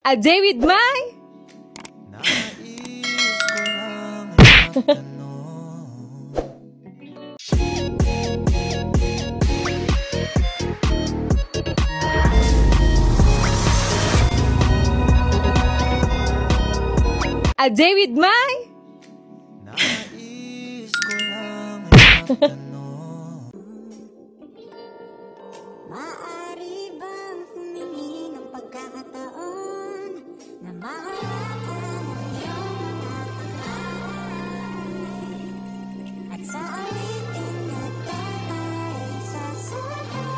A day with my... Nais ko lang magtanong. A day with my... Nais ko lang magtanong. Maaari bang humingi ng pagkakataon na maharapin ang iyong mga kamay at sa awitin na tatay sa sabay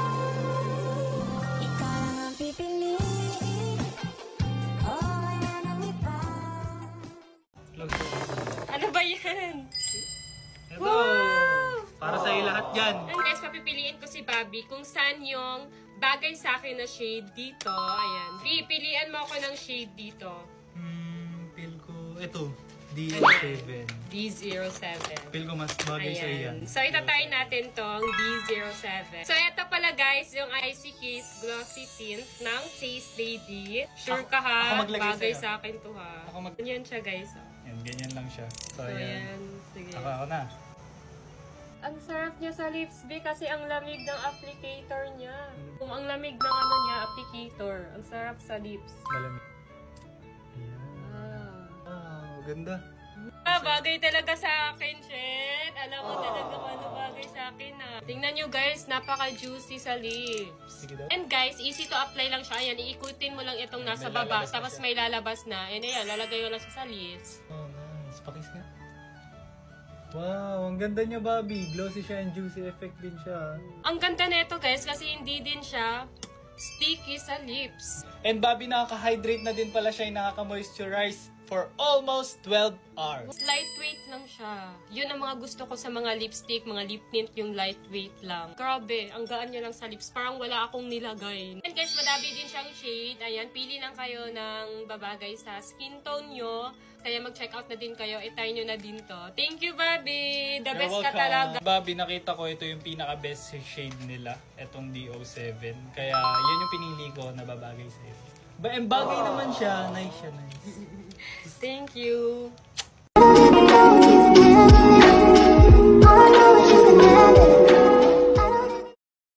ikaw lang ang pipiliin o wala nang iba. Ano ba yan? Ito, Wow! para sa'yo lahat yan. And guys, papipiliin ko si Bobby kung saan yung bagay sa akin na shade dito. Ayan. Pipilian mo ako ng shade dito. Feel ko, ito, D07. D07. Feel ko mas bagay sa'yo yan. Ayan. So, itatry natin tong D07. So, ito pala guys, yung Icy Kiss Glossy Tint ng Says Lady. Sure ka ha? ako maglagay Bagay sa'yo. sa akin to ha. Ganyan siya guys. Oh. Yan, ganyan lang siya. So, So, ayan. ayan. Sige. Ako na. Ang sarap niya sa lips, B, kasi ang lamig ng applicator niya. Kung ang lamig ng ano niya, applicator. Ang sarap sa lips. Malamig. Ayan. Ganda. Bagay talaga sa akin, shit. Alam mo talaga kung ano bagay sa akin, ha. Tingnan nyo, guys. Napaka-juicy sa lips. Sige daw. And guys, easy to apply lang siya. Ayan, iikutin mo lang itong nasa May baba. lalabas na Tapos siya. may lalabas na. And ayan, lalagay mo lang siya sa lips. Oh, nice. Pakis nga. Wow, ang ganda niya, Bobby. Glossy siya and juicy effect din siya. Ang ganda nito, guys, kasi hindi din siya sticky sa lips. And Bobby, nakaka-hydrate na din pala siya, nakaka-moisturize for almost 12 hours. Lightweight lang siya. Yun ang mga gusto ko sa mga lipstick, mga lip tint, yung lightweight lang. Grabe, ang gaan niya lang sa lips. Parang wala akong nilagay. And guys, madami din siyang shade. Ayan, pili lang kayo ng babagay sa skin tone nyo. Kaya mag-check out na din kayo. I-try nyo na din to. Thank you, Bobby! The best ka talaga. Bobby, nakita ko ito yung pinaka-best shade nila. Itong D07. Kaya yun yung pinili ko na babagay sa'yo. And bagay naman siya. Nice siya, nice. Thank you!